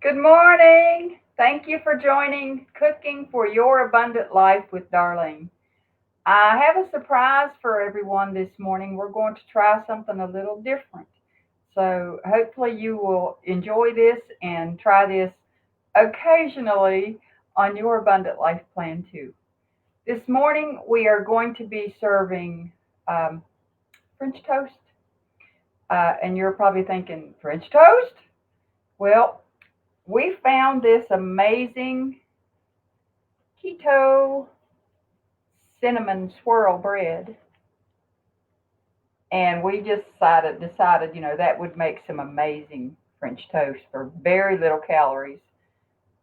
Good morning. Thank you for joining Cooking for Your Abundant Life with Darlene. I have a surprise for everyone this morning. We're going to try something a little different. So, hopefully, you will enjoy this and try this occasionally on your abundant life plan too. This morning, we are going to be serving um, French toast. And you're probably thinking, French toast? Well, we found this amazing keto cinnamon swirl bread, and we just decided that would make some amazing French toast for very little calories.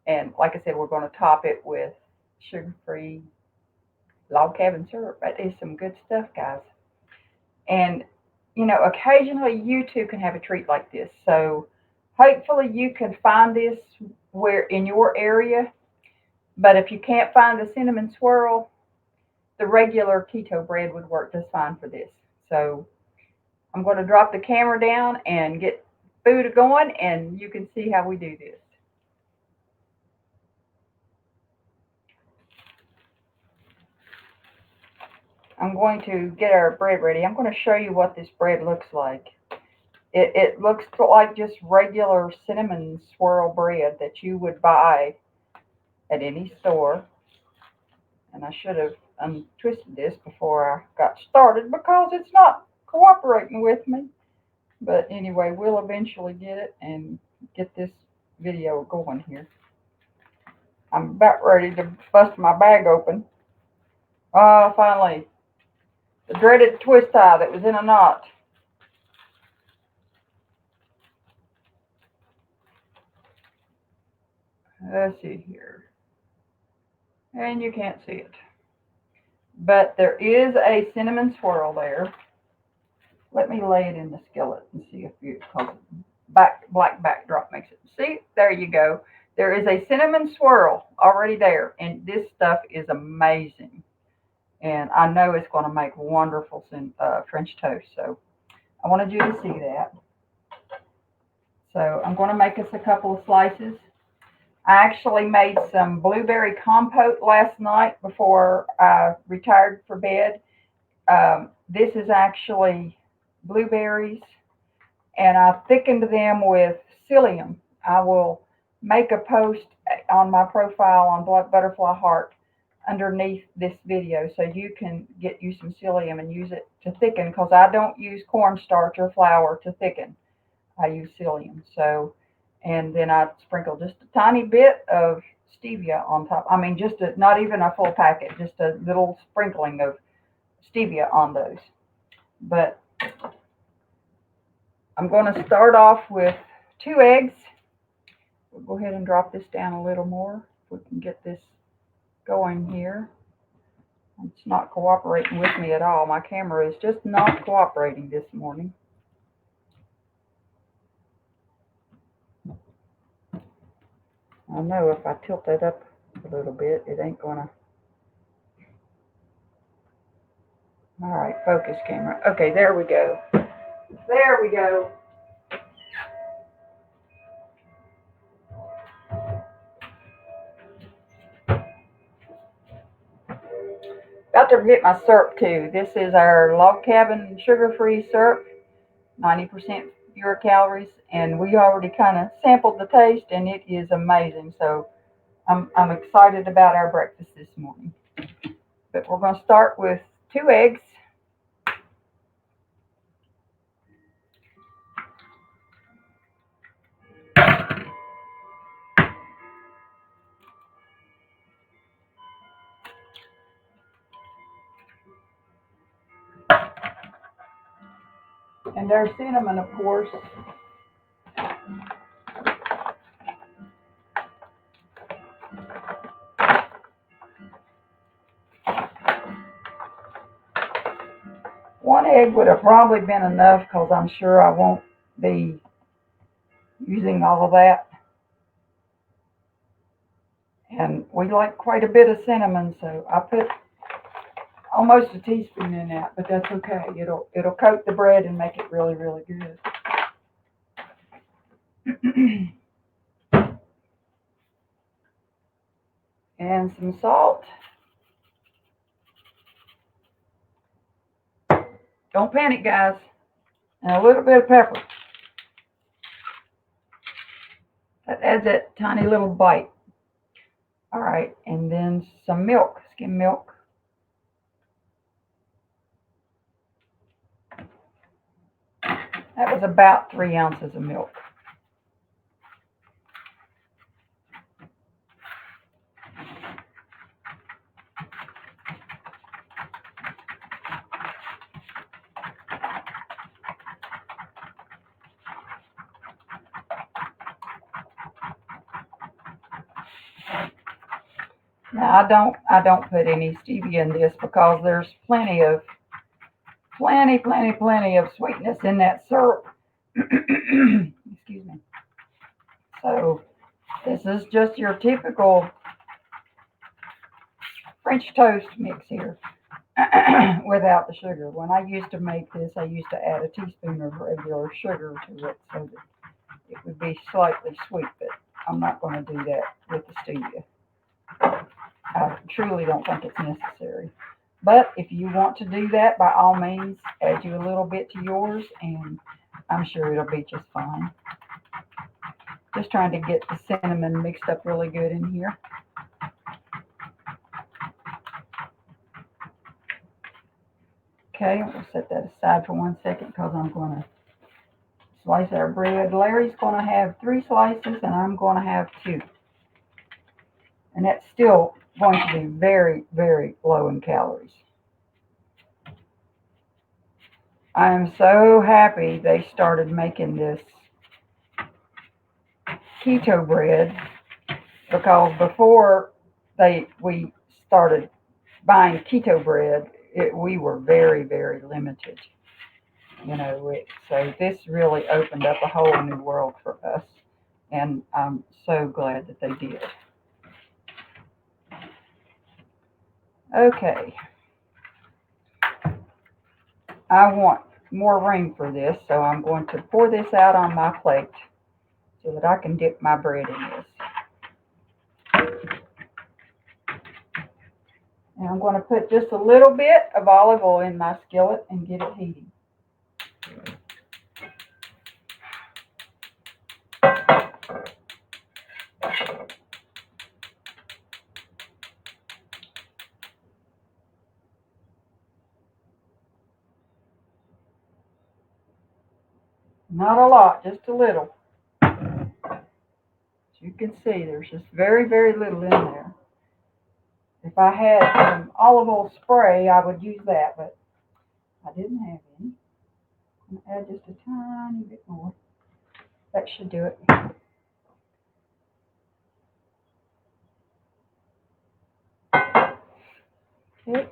And like I said, we're going to top it with sugar-free log cabin syrup. That is some good stuff, guys. And occasionally you too can have a treat like this. So hopefully you can find this where in your area. But if you can't find the cinnamon swirl, the regular keto bread would work just fine for this. So I'm going to drop the camera down and get food going, and you can see how we do this. I'm going to get our bread ready. I'm going to show you what this bread looks like. It looks like just regular cinnamon swirl bread that you would buy at any store. And I should have untwisted this before I got started because it's not cooperating with me. But anyway, we'll eventually get it and get this video going here. I'm about ready to bust my bag open. Oh, finally. The dreaded twist tie that was in a knot. Let's see here. And you can't see it. But there is a cinnamon swirl there. Let me lay it in the skillet and see if you, because black backdrop makes it. See, there you go. There is a cinnamon swirl already there, and this stuff is amazing. And I know it's going to make wonderful French toast. So I wanted you to see that. So I'm going to make us a couple of slices. I actually made some blueberry compote last night before I retired for bed. This is actually blueberries, and I thickened them with psyllium. I will make a post on my profile on Black Butterfly Heart underneath this video so you can get you some psyllium and use it to thicken, because I don't use cornstarch or flour to thicken. I use psyllium. So, and then I sprinkle just a tiny bit of stevia on top. I mean, not even a full packet, just a little sprinkling of stevia on those. But I'm going to start off with 2 eggs. We'll go ahead and drop this down a little more if we can get this going here. It's not cooperating with me at all. My camera is just not cooperating this morning. I know if I tilt that up a little bit, it ain't gonna. All right, focus camera. Okay, there we go. There we go. About to get my syrup too. This is our log cabin sugar-free syrup, 90% fewer calories, and we already kind of sampled the taste, and it is amazing. So I'm excited about our breakfast this morning. But we're going to start with 2 eggs. And our cinnamon, of course. One egg would have probably been enough because I'm sure I won't be using all of that. And we like quite a bit of cinnamon, so I put almost a teaspoon in that, but that's okay. It'll coat the bread and make it really, really good. and some salt. Don't panic, guys. And a little bit of pepper. That adds that tiny little bite. All right, and then some milk, skim milk. That was about 3 ounces of milk. Now I don't put any stevia in this because there's plenty of sweetness in that syrup. Excuse me. So this is just your typical French toast mix here without the sugar. When I used to make this, I used to add a teaspoon of regular sugar to it so that it would be slightly sweet, but I'm not going to do that with the stevia. I truly don't think it's necessary. But if you want to do that, by all means, add you a little bit to yours, and I'm sure it'll be just fine. Just trying to get the cinnamon mixed up really good in here. Okay, we'll set that aside for 1 second because I'm going to slice our bread. Larry's going to have 3 slices, and I'm going to have 2. And that's still going to be very, very low in calories. I am so happy they started making this keto bread, because before we started buying keto bread, we were very, very limited. So this really opened up a whole new world for us, and I'm so glad that they did. Okay, I want more room for this, so I'm going to pour this out on my plate so that I can dip my bread in this. And I'm going to put just a little bit of olive oil in my skillet and get it heating. Not a lot, just a little. As you can see, there's just very, very little in there. If I had some olive oil spray, I would use that, but I didn't have any. I'm going to add just a tiny bit more. That should do it. Okay.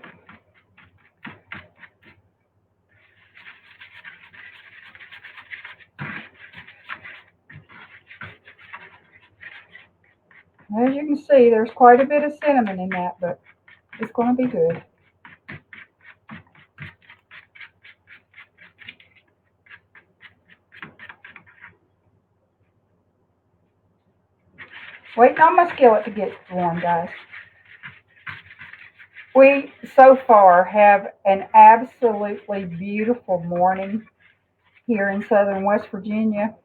As you can see, there's quite a bit of cinnamon in that, but it's going to be good. Waiting on my skillet to get warm, guys. We, so far, have an absolutely beautiful morning here in southern West Virginia.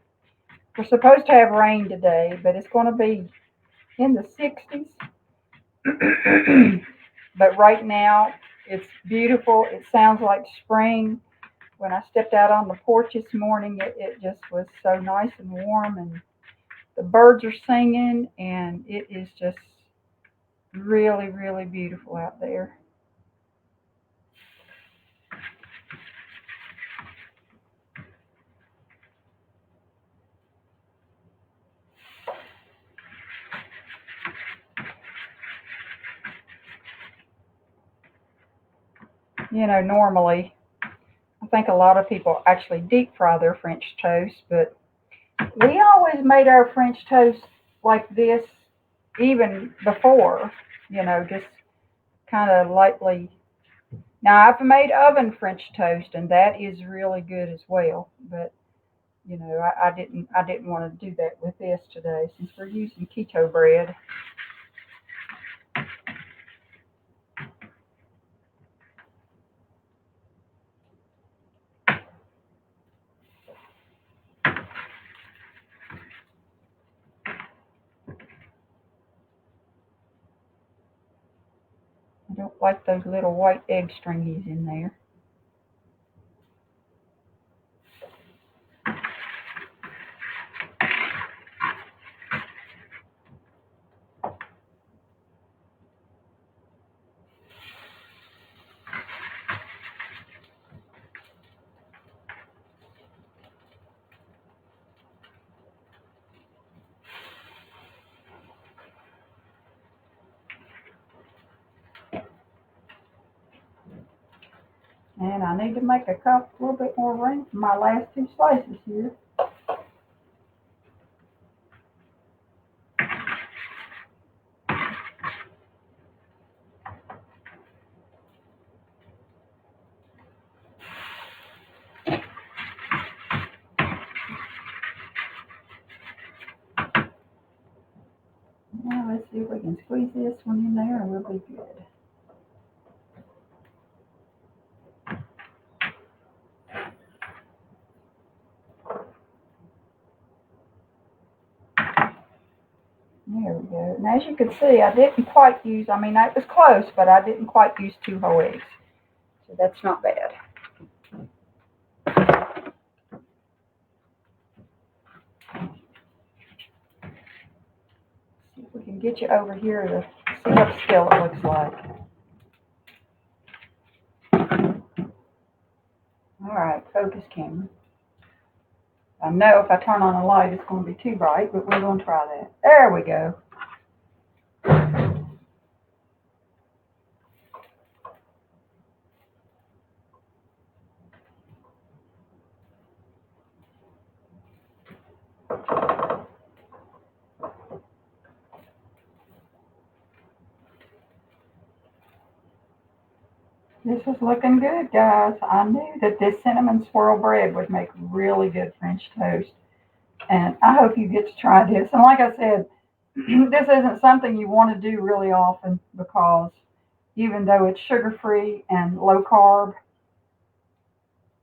We're supposed to have rain today, but it's going to be in the 60s. But right now, it's beautiful. It sounds like spring. When I stepped out on the porch this morning, it just was so nice and warm, and the birds are singing, and it is just really, really beautiful out there. Normally, I think a lot of people actually deep fry their French toast, but we always made our French toast like this even before, just kind of lightly. Now, I've made oven French toast, and that is really good as well, but I didn't want to do that with this today since we're using keto bread. don't like those little white egg stringies in there. And I need to make a little bit more room for my last two slices here. Now let's see if we can squeeze this one in there and we'll be good. There we go. And as you can see, I didn't quite use, I mean, it was close, but I didn't quite use 2 whole eggs. So that's not bad. See if we can get you over here to see what the skillet looks like. All right, focus camera. I know if I turn on a light, it's going to be too bright, but we're going to try that. There we go. This is looking good, guys. I knew that this cinnamon swirl bread would make really good French toast. And I hope you get to try this. And like I said, this isn't something you want to do really often because even though it's sugar-free and low carb,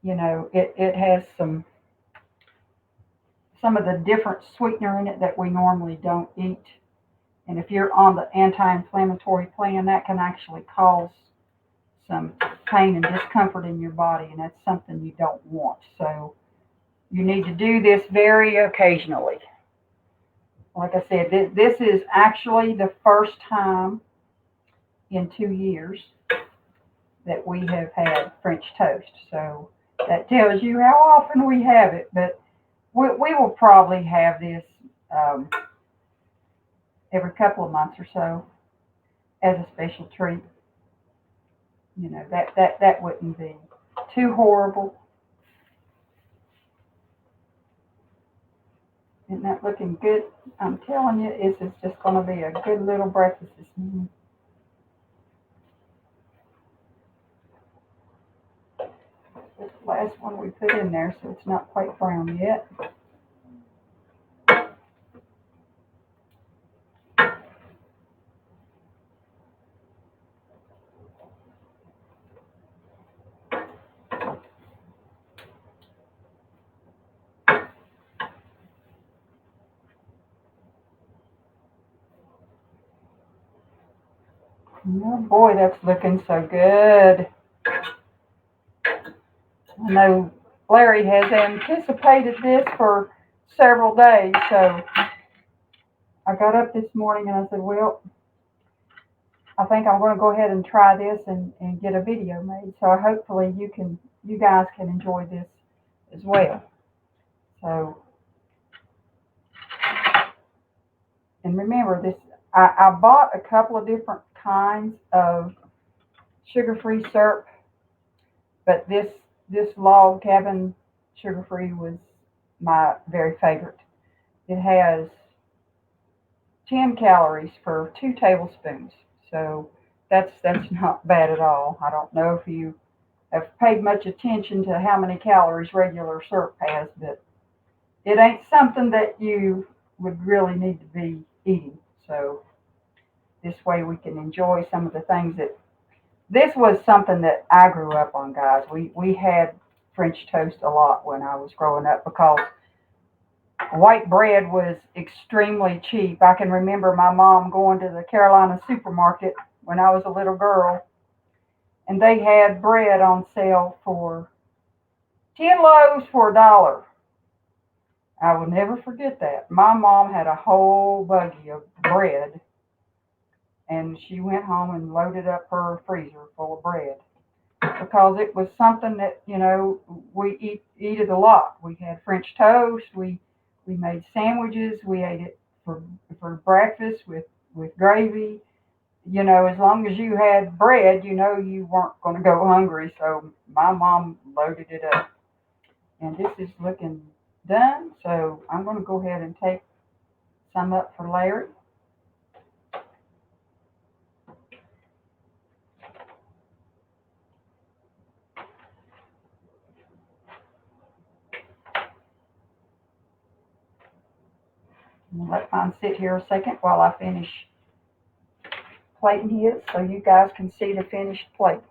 you know, it has some of the different sweetener in it that we normally don't eat. And if you're on the anti-inflammatory plan, that can actually cause some pain and discomfort in your body, and that's something you don't want. So you need to do this very occasionally. Like I said, this is actually the first time in 2 years that we have had French toast. So that tells you how often we have it, but we will probably have this every couple of months or so as a special treat. You know, that wouldn't be too horrible. Isn't that looking good? I'm telling you, this is just going to be a good little breakfast this morning. This last one we put in there, so it's not quite brown yet. Oh boy, that's looking so good. I know Larry has anticipated this for several days, so I got up this morning and I said, well, I think I'm going to go ahead and try this and get a video made. So hopefully you guys can enjoy this as well. So, and remember this, I bought a couple of different kinds of sugar-free syrup, but this log cabin sugar-free was my very favorite. It has 10 calories for 2 tablespoons. So that's not bad at all. I don't know if you have paid much attention to how many calories regular syrup has, but it ain't something that you would really need to be eating. So this way we can enjoy some of the things that, this was something that I grew up on, guys. We had French toast a lot when I was growing up because white bread was extremely cheap. I can remember my mom going to the Carolina supermarket when I was a little girl, and they had bread on sale for 10 loaves for $1. I will never forget that. My mom had a whole buggy of bread, and she went home and loaded up her freezer full of bread because it was something that we eated a lot. We had French toast. We made sandwiches. We ate it for breakfast with gravy. As long as you had bread, you weren't going to go hungry. So my mom loaded it up, and this is looking done. So I'm going to go ahead and take some up for Larry. I'm going to let mine sit here a second while I finish plating his so you guys can see the finished plate.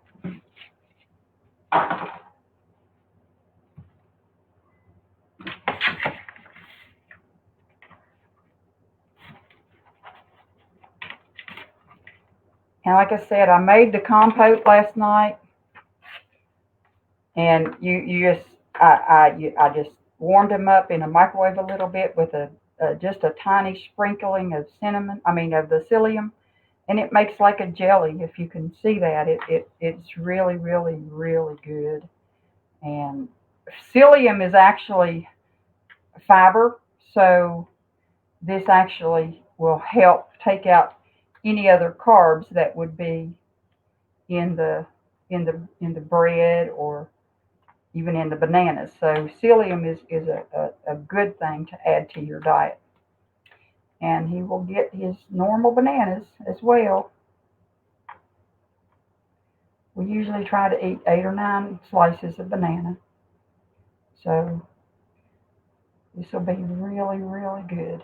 And like I said, I made the compote last night, and I just warmed them up in a microwave a little bit with just a tiny sprinkling of of the psyllium, and it makes like a jelly. If you can see that, it's really really really good. And psyllium is actually fiber, so this actually will help take out any other carbs that would be in the bread or even in the bananas. So psyllium is a good thing to add to your diet. And he will get his normal bananas as well. We usually try to eat 8 or 9 slices of banana. So this will be really, really good.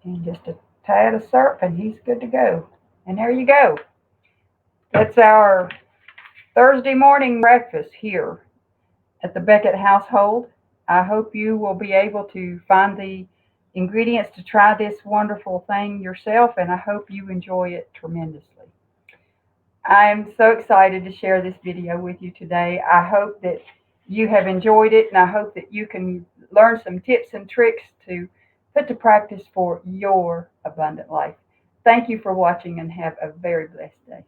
And just a tad of syrup and he's good to go. And there you go. That's our Thursday morning breakfast here at the Beckett household. I hope you will be able to find the ingredients to try this wonderful thing yourself, and I hope you enjoy it tremendously. I'm so excited to share this video with you today. I hope that you have enjoyed it, and I hope that you can learn some tips and tricks to put to practice for your abundant life. Thank you for watching, and have a very blessed day.